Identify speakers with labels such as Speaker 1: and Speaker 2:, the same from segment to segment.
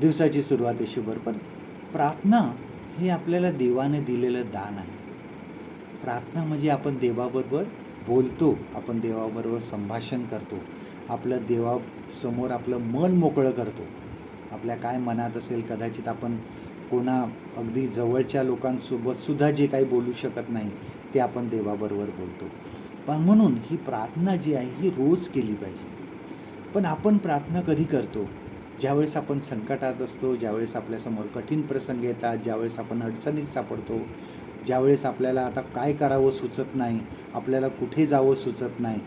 Speaker 1: दिवसाची सुरुवात आहे शुभर. पण प्रार्थना हे आपल्याला देवाने दिलेलं दान आहे. प्रार्थना म्हणजे आपण देवाबरोबर बोलतो, आपण देवाबरोबर संभाषण करतो, आपलं देवासमोर आपलं मन मोकळं करतो. आपल्या काय मनात असेल, कदाचित आपण कोणा अगदी जवळच्या लोकांसोबतसुद्धा जे काही बोलू शकत नाही ते आपण देवाबरोबर बोलतो. पण म्हणून ही प्रार्थना जी आहे ही रोज केली पाहिजे. पण आपण प्रार्थना कधी करतो? ज्यावेळेस आपण संकटात असतो, ज्यावेळेस आपल्यासमोर कठीण प्रसंग येतात, ज्यावेळेस आपण अडचणीत सापडतो, ज्यावेळेस आपल्याला आता काय करावं सुचत नाही, आपल्याला कुठे जावं सुचत नाही,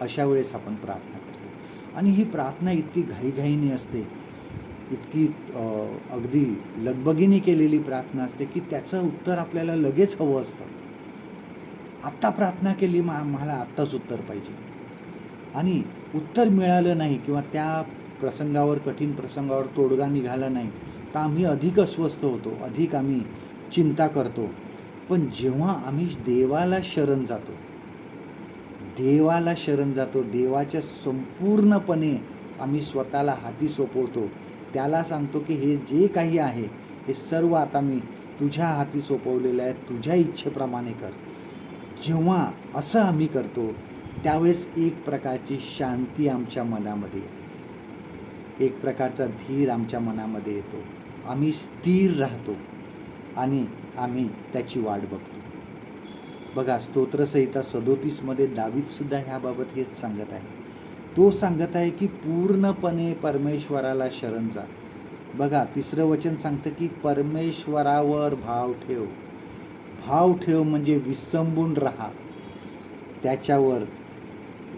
Speaker 1: अशा वेळेस आपण प्रार्थना करतो. आणि ही प्रार्थना इतकी घाईघाईने असते, इतकी अगदी लगबगीने केलेली प्रार्थना असते की त्याचं उत्तर आपल्याला लगेच हवं असतं. आत्ता प्रार्थना केली, मला आत्ताच उत्तर पाहिजे. आणि उत्तर मिळालं नाही किंवा त्या प्रसंगावर, कठीण प्रसंगावर तोडगा निघाला नाही, तर आम्ही अधिक अस्वस्थ होतो, अधिक आम्ही चिंता करतो. पण जेव्हा आम्ही देवाला शरण जातो, देवाच्या संपूर्णपणे आम्ही स्वतःला हाती सोपवतो, त्याला सांगतो की हे जे काही आहे हे सर्व आता मी तुझ्या हाती सोपवलेलं आहे, तुझ्या इच्छेप्रमाणे कर. जेव्हा असं आम्ही करतो त्यावेळेस एक प्रकारची शांती आमच्या मनामध्ये येते, एक प्रकारचा धीर आमच्या मनामध्ये येतो. आम्ही स्थिर राहतो आणि आम्ही त्याची वाट बघतो. बघा, स्तोत्रसंहिता 37मध्ये दावीदसुद्धा ह्याबाबत हेच सांगत आहे. तो सांगत आहे की पूर्णपणे परमेश्वराला शरण जा. बघा, 3रं वचन सांगतं की परमेश्वरावर भाव ठेव. भाव ठेव म्हणजे विसंबून राहा, त्याच्यावर,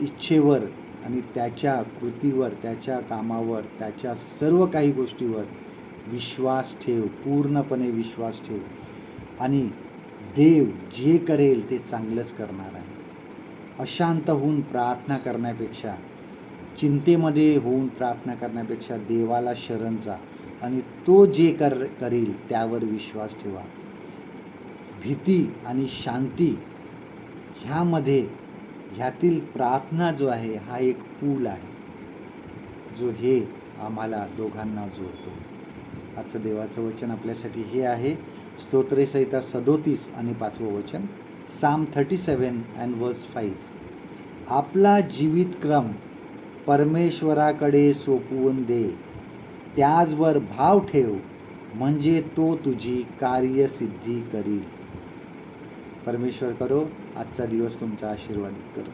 Speaker 1: इच्छेवर आणि त्याच्या कृतीवर, त्याच्या कामावर, त्याच्या सर्व काही गोष्टीवर विश्वास ठेव, पूर्णपणे विश्वास ठेव. आणि देव जे करेल ते चांगलंच करणार आहे. अशांत होऊन प्रार्थना करण्यापेक्षा, चिंतेमध्ये होऊन प्रार्थना करण्यापेक्षा देवाला शरण जा आणि तो जे करेल त्यावर विश्वास ठेवा. भीती आणि शांती ह्यातील प्रार्थना जो आहे हा एक पूल आहे, जो हे आम्हाला दोघांना जोडतो. आजचं देवाचं वचन आपल्यासाठी हे आहे, स्तोत्रसंहिता 37 आणि 5वं वचन, Psalm 37 and verse 5. आपला जीवितक्रम परमेश्वराकडे सोपवून दे, त्याचवर भाव ठेव, म्हणजे तो तुझी कार्यसिद्धी करील. परमेश्वर करो आजचा दिवस तुमचा आशीर्वादित करो.